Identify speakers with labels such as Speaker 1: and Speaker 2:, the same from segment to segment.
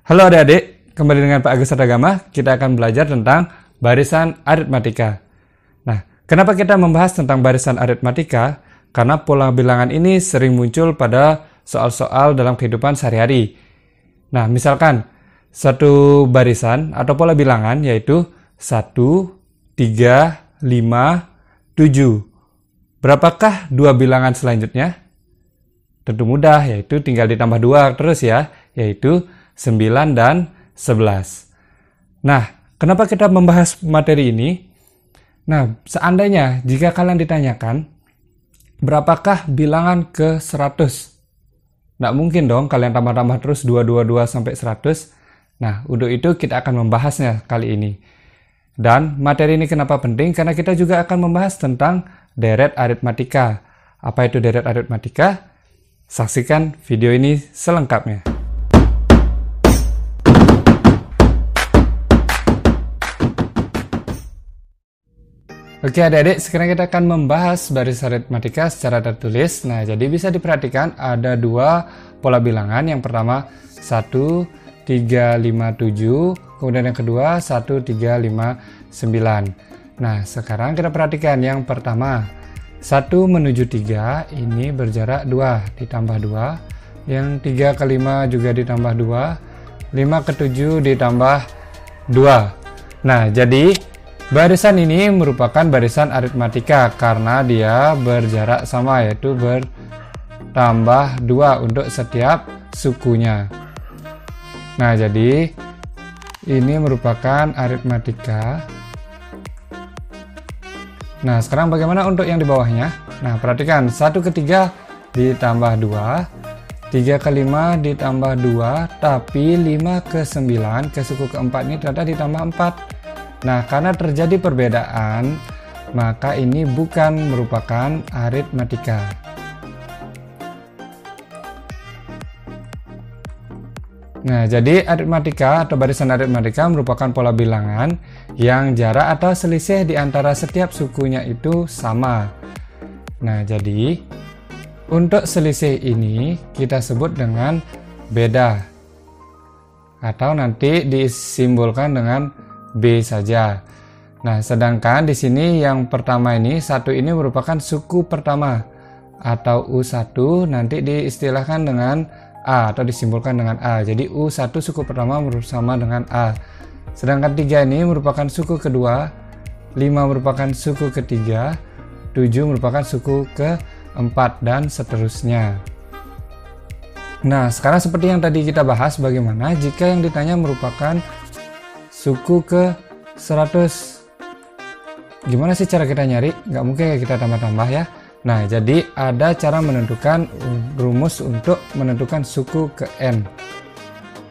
Speaker 1: Halo adik-adik, kembali dengan Pak Agus Adagama, kita akan belajar tentang barisan aritmatika. Nah, kenapa kita membahas tentang barisan aritmatika? Karena pola bilangan ini sering muncul pada soal-soal dalam kehidupan sehari-hari. Nah, misalkan satu barisan atau pola bilangan yaitu 1, 3, 5, 7. Berapakah dua bilangan selanjutnya? Tentu mudah, yaitu tinggal ditambah 2 terus ya, yaitu 9 dan 11. Nah, kenapa kita membahas materi ini? Nah, seandainya jika kalian ditanyakan, berapakah bilangan ke 100? Nggak mungkin dong kalian tambah-tambah terus 222 sampai 100. Nah, untuk itu kita akan membahasnya kali ini. Dan materi ini kenapa penting? Karena kita juga akan membahas tentang deret aritmatika. Apa itu deret aritmatika? Saksikan video ini selengkapnya. Oke adik-adik, sekarang kita akan membahas baris aritmatika secara tertulis. Nah, jadi bisa diperhatikan ada dua pola bilangan. Yang pertama 1, 3, 5, 7. Kemudian yang kedua 1, 3, 5, 9. Nah, sekarang kita perhatikan yang pertama 1 menuju 3 ini berjarak 2 ditambah 2. Yang 3 ke 5 juga ditambah 2. 5 ke 7 ditambah 2. Nah, jadi barisan ini merupakan barisan aritmatika karena dia berjarak sama, yaitu bertambah 2 untuk setiap sukunya. Nah, jadi ini merupakan aritmatika. Nah, sekarang bagaimana untuk yang di bawahnya? Nah, perhatikan 1 ke 3 ditambah 2, 3 ke 5 ditambah 2, tapi 5 ke 9 ke suku keempat ini ternyata ditambah 4. Nah, karena terjadi perbedaan, maka ini bukan merupakan aritmatika. Nah, jadi aritmatika atau barisan aritmatika merupakan pola bilangan yang jarak atau selisih di antara setiap sukunya itu sama. Nah, jadi untuk selisih ini kita sebut dengan beda atau nanti disimbolkan dengan B saja. Nah, sedangkan di sini yang pertama ini 1 ini merupakan suku pertama atau U1, nanti diistilahkan dengan A atau disimbolkan dengan A. Jadi U1 suku pertama bersama dengan A. Sedangkan 3 ini merupakan suku kedua, 5 merupakan suku ketiga, 7 merupakan suku keempat dan seterusnya. Nah, sekarang seperti yang tadi kita bahas, bagaimana jika yang ditanya merupakan suku ke 100. Gimana sih cara kita nyari? Nggak mungkin kita tambah-tambah ya. Nah, jadi ada cara menentukan rumus untuk menentukan suku ke N.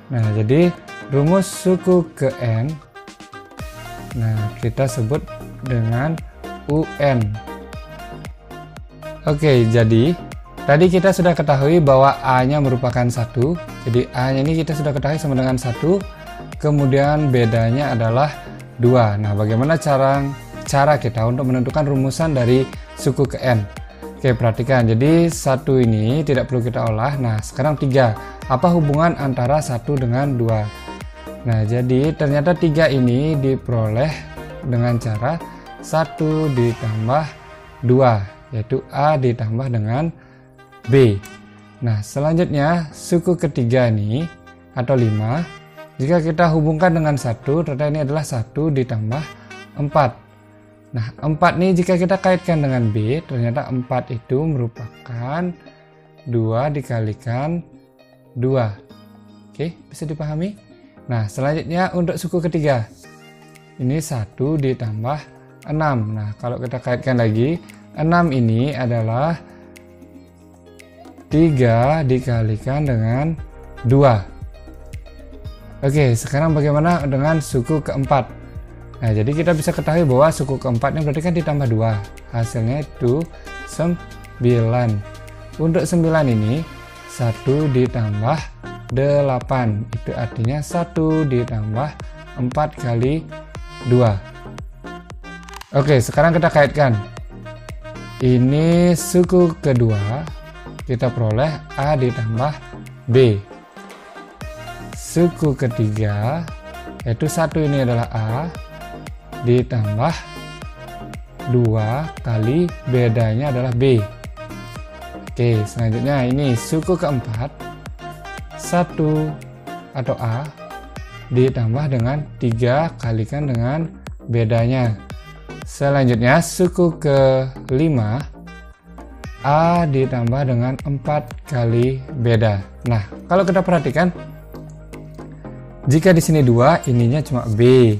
Speaker 1: Nah, jadi rumus suku ke N, nah kita sebut dengan UN. Oke, jadi tadi kita sudah ketahui bahwa A-nya merupakan 1. Jadi A-nya ini kita sudah ketahui sama dengan 1. Kemudian bedanya adalah 2. Nah, bagaimana cara kita untuk menentukan rumusan dari suku ke N? Oke, perhatikan. Jadi 1 ini tidak perlu kita olah. Nah, sekarang 3. Apa hubungan antara 1 dengan 2? Nah, jadi ternyata 3 ini diperoleh dengan cara 1 ditambah 2, yaitu A ditambah dengan B. Nah, selanjutnya suku ketiga ini atau 5. Jika kita hubungkan dengan 1, ternyata ini adalah 1 ditambah 4. Nah, 4 ini jika kita kaitkan dengan B, ternyata 4 itu merupakan 2 dikalikan 2. Oke, bisa dipahami? Nah, selanjutnya untuk suku ketiga. Ini 1 ditambah 6. Nah, kalau kita kaitkan lagi, 6 ini adalah 3 dikalikan dengan 2. Oke, sekarang bagaimana dengan suku keempat? Nah, jadi kita bisa ketahui bahwa suku keempat ini berarti kan ditambah 2. Hasilnya itu 9. Untuk 9 ini 1 ditambah 8. Itu artinya 1 ditambah 4 kali 2. Oke, sekarang kita kaitkan. Ini suku kedua, kita peroleh A ditambah B. suku ketiga, yaitu 1 ini adalah A, ditambah 2 kali bedanya adalah B. Oke, selanjutnya ini suku keempat, 1 atau A, ditambah dengan 3 kalikan dengan bedanya. Selanjutnya suku kelima, A ditambah dengan 4 kali beda. Nah, kalau kita perhatikan, jika di sini 2, ininya cuma B.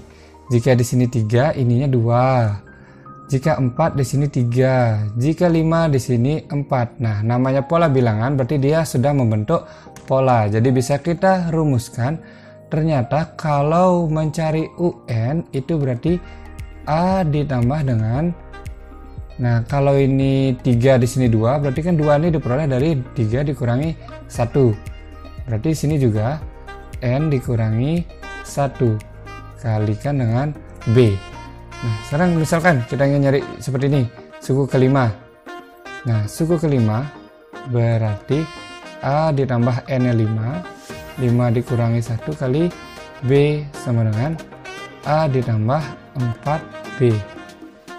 Speaker 1: Jika di sini 3, ininya 2. Jika 4, di sini 3. Jika 5, di sini 4. Nah, namanya pola bilangan berarti dia sudah membentuk pola. Jadi bisa kita rumuskan, ternyata kalau mencari UN itu berarti A ditambah dengan, nah kalau ini 3 di sini 2, berarti kan 2 ini diperoleh dari 3 dikurangi 1. Berarti sini juga N dikurangi 1 kalikan dengan B. Nah, sekarang misalkan kita ingin nyari seperti ini, suku kelima. Nah, suku kelima berarti A ditambah N-nya 5, 5 dikurangi 1 kali B sama dengan A ditambah 4B.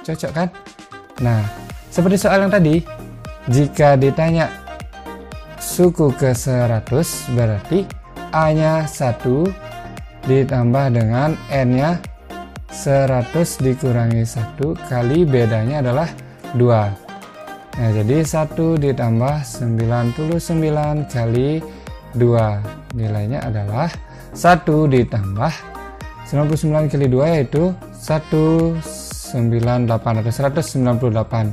Speaker 1: Cocok kan? Nah, seperti soal yang tadi, jika ditanya suku ke 100 berarti A-nya 1 ditambah dengan N-nya 100 dikurangi 1 kali bedanya adalah 2. Nah, jadi 1 ditambah 99 kali 2, nilainya adalah 1 ditambah 99 kali 2 yaitu 198 atau 198.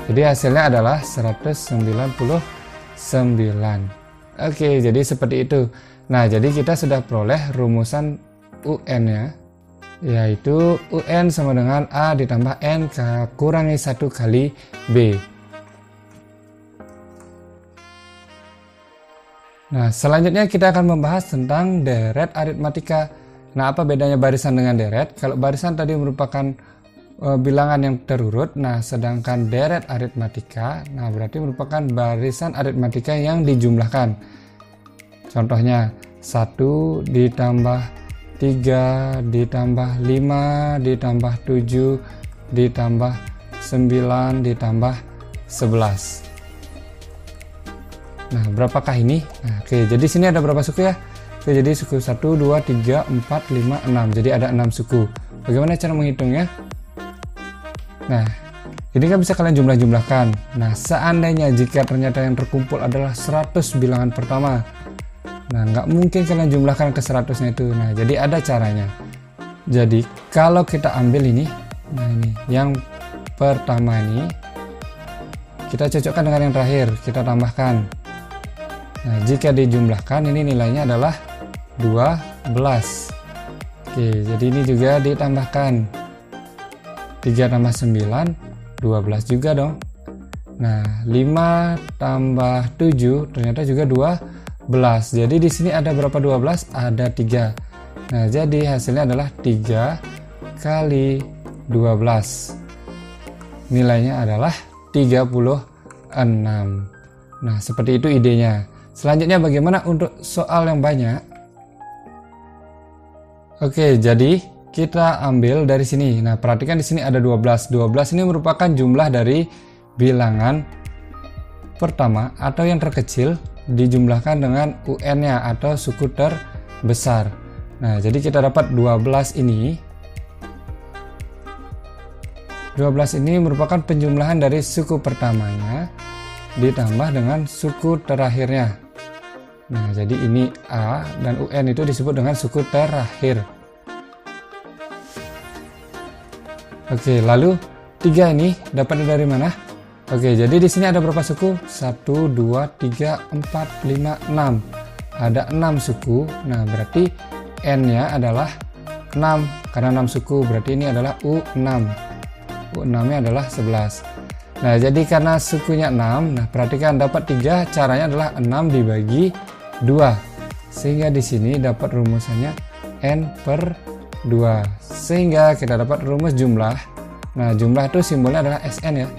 Speaker 1: Jadi hasilnya adalah 199. Oke, jadi seperti itu. Nah, jadi kita sudah peroleh rumusan UN-nya, yaitu UN sama dengan A ditambah N kurangi 1 kali B. Nah, selanjutnya kita akan membahas tentang deret aritmatika. Nah, apa bedanya barisan dengan deret? Kalau barisan tadi merupakan bilangan yang terurut, nah sedangkan deret aritmatika, nah berarti merupakan barisan aritmatika yang dijumlahkan. Contohnya 1 ditambah 3 ditambah 5 ditambah 7 ditambah 9 ditambah 11. Nah, berapakah ini? Nah, oke, jadi sini ada berapa suku ya? Oke, jadi suku 1, 2, 3, 4, 5, 6. Jadi ada 6 suku. Bagaimana cara menghitungnya? Nah, ini kan bisa kalian jumlah-jumlahkan. Nah, seandainya jika ternyata yang terkumpul adalah 100 bilangan pertama, nah nggak mungkin kalian jumlahkan ke 100-nya itu. Nah, jadi ada caranya. Jadi, kalau kita ambil ini, nah ini, yang pertama ini, kita cocokkan dengan yang terakhir, kita tambahkan. Nah, jika dijumlahkan ini nilainya adalah 12. Oke, jadi ini juga ditambahkan. 3 tambah 9, 12 juga dong. Nah, 5 tambah 7 ternyata juga 12. Jadi di sini ada berapa 12? Ada 3. Nah, jadi hasilnya adalah 3 kali 12. Nilainya adalah 36. Nah, seperti itu idenya. Selanjutnya bagaimana untuk soal yang banyak? Oke, jadi kita ambil dari sini. Nah, perhatikan di sini ada 12. 12 ini merupakan jumlah dari bilangan pertama atau yang terkecil dijumlahkan dengan UN-nya atau suku terbesar. Nah, jadi kita dapat 12 ini. 12 ini merupakan penjumlahan dari suku pertamanya ditambah dengan suku terakhirnya. Nah, jadi ini A dan UN itu disebut dengan suku terakhir. Oke, lalu 3 ini dapatnya dari mana? Oke, jadi di sini ada berapa suku? 1, 2, 3, 4, 5, 6. Ada 6 suku. Nah, berarti N-nya adalah 6. Karena 6 suku, berarti ini adalah U6. U6-nya adalah 11. Nah, jadi karena sukunya 6, nah perhatikan dapat 3, caranya adalah 6 dibagi 2. Sehingga di sini dapat rumusannya N/2. Sehingga kita dapat rumus jumlah. Nah, jumlah itu simbolnya adalah Sn ya.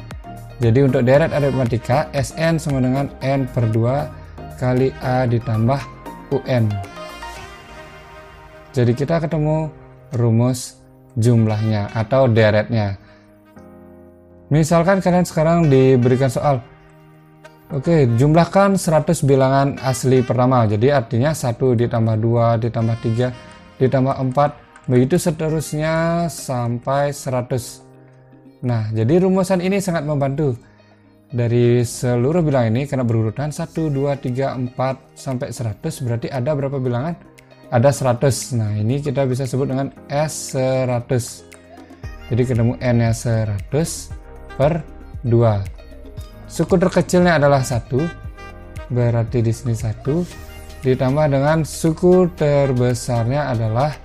Speaker 1: Jadi untuk deret aritmatika, Sn sama dengan N/2 kali A ditambah UN. Jadi kita ketemu rumus jumlahnya atau deretnya. Misalkan kalian sekarang diberikan soal, oke, jumlahkan 100 bilangan asli pertama. Jadi artinya 1 ditambah 2 ditambah 3 ditambah 4, begitu seterusnya sampai 100. Nah, jadi rumusan ini sangat membantu. Dari seluruh bilangan ini karena berurutan 1, 2, 3, 4 sampai 100, berarti ada berapa bilangan? Ada 100. Nah, ini kita bisa sebut dengan S100. Jadi ketemu N-nya 100 per 2. Suku terkecilnya adalah 1, berarti di sini 1 ditambah dengan suku terbesarnya adalah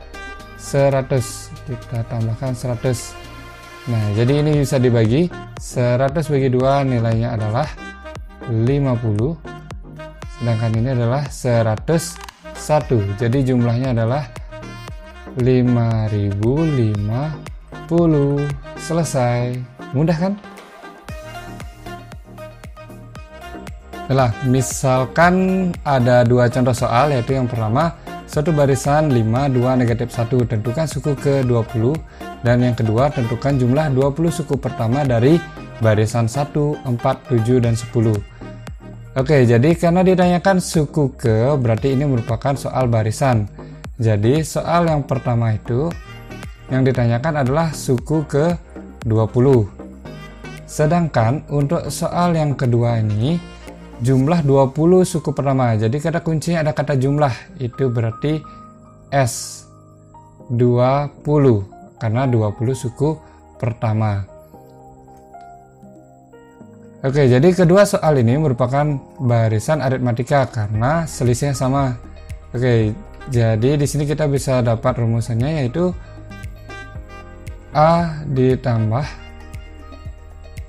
Speaker 1: 100. Kita tambahkan 100. Nah, jadi ini bisa dibagi. 100 bagi 2 nilainya adalah 50. Sedangkan ini adalah 101. Jadi jumlahnya adalah 5050. Selesai. Mudah kan? Nah, misalkan ada dua contoh soal, yaitu yang pertama, suatu barisan 5, 2, negatif 1, tentukan suku ke-20, dan yang kedua, tentukan jumlah 20 suku pertama dari barisan 1, 4, 7, dan 10. Oke, jadi karena ditanyakan suku ke, berarti ini merupakan soal barisan. Jadi soal yang pertama itu, yang ditanyakan adalah suku ke-20. Sedangkan untuk soal yang kedua ini, jumlah 20 suku pertama. Jadi kata kuncinya ada kata jumlah, itu berarti S20 karena 20 suku pertama. Oke, jadi kedua soal ini merupakan barisan aritmatika karena selisihnya sama. Oke, jadi di sini kita bisa dapat rumusannya, yaitu A ditambah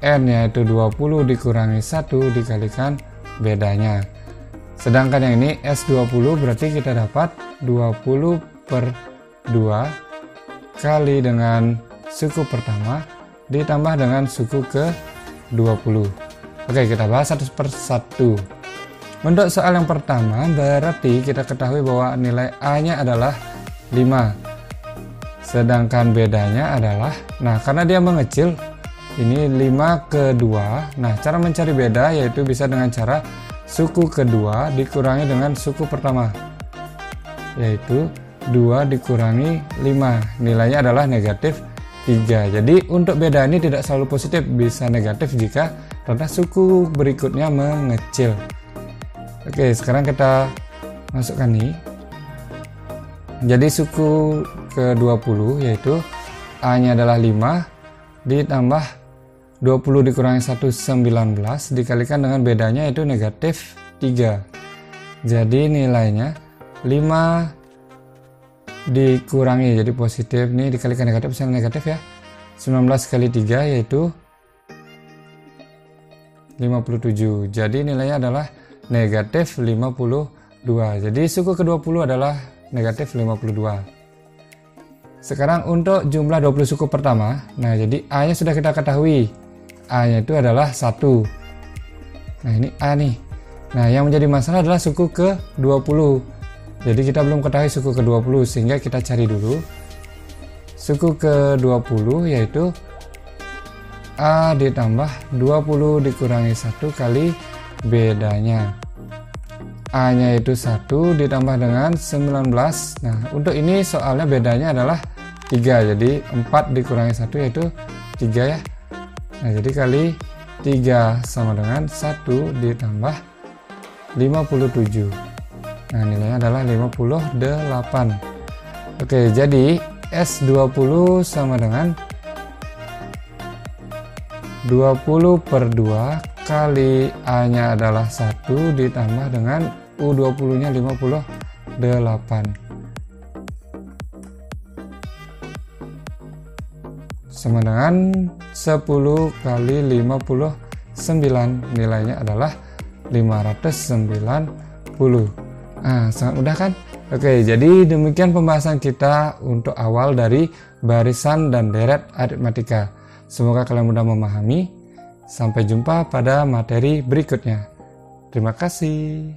Speaker 1: N, yaitu 20 dikurangi 1 dikalikan bedanya. Sedangkan yang ini S20 berarti kita dapat 20 per 2 kali dengan suku pertama ditambah dengan suku ke-20. Oke, kita bahas satu per satu. Untuk soal yang pertama berarti kita ketahui bahwa nilai A-nya adalah 5. Sedangkan bedanya adalah, nah karena dia mengecil, ini 5 ke 2. Nah, cara mencari beda yaitu bisa dengan cara suku kedua dikurangi dengan suku pertama, yaitu 2 dikurangi 5. Nilainya adalah negatif 3. Jadi untuk beda ini tidak selalu positif, bisa negatif jika ternyata suku berikutnya mengecil. Oke, sekarang kita masukkan nih. Jadi suku ke-20 yaitu A-nya adalah 5 ditambah 20 dikurangi 1, 19 dikalikan dengan bedanya yaitu negatif 3. Jadi nilainya 5 dikurangi, jadi positif nih dikalikan negatif, misalnya negatif ya, 19 kali 3 yaitu 57. Jadi nilainya adalah negatif 52. Jadi suku ke-20 adalah negatif 52. Sekarang untuk jumlah 20 suku pertama, nah jadi A nya sudah kita ketahui, A nya itu adalah 1. Nah ini A nih. Nah yang menjadi masalah adalah suku ke-20. Jadi kita belum ketahui suku ke-20 sehingga kita cari dulu suku ke-20, yaitu A ditambah 20 dikurangi 1 kali bedanya. A nya itu 1 ditambah dengan 19. Nah untuk ini soalnya bedanya adalah 3, jadi 4 dikurangi 1 yaitu 3 ya. Nah jadi kali 3 sama dengan 1 ditambah 57. Nah nilainya adalah 58. Oke, jadi S20 sama dengan 20 per 2 kali A nya adalah 1 ditambah dengan U20 nya 58. Sama dengan 10 kali 59, nilainya adalah 590. Nah, sangat mudah kan? Oke, jadi demikian pembahasan kita untuk awal dari barisan dan deret aritmatika. Semoga kalian mudah memahami. Sampai jumpa pada materi berikutnya. Terima kasih.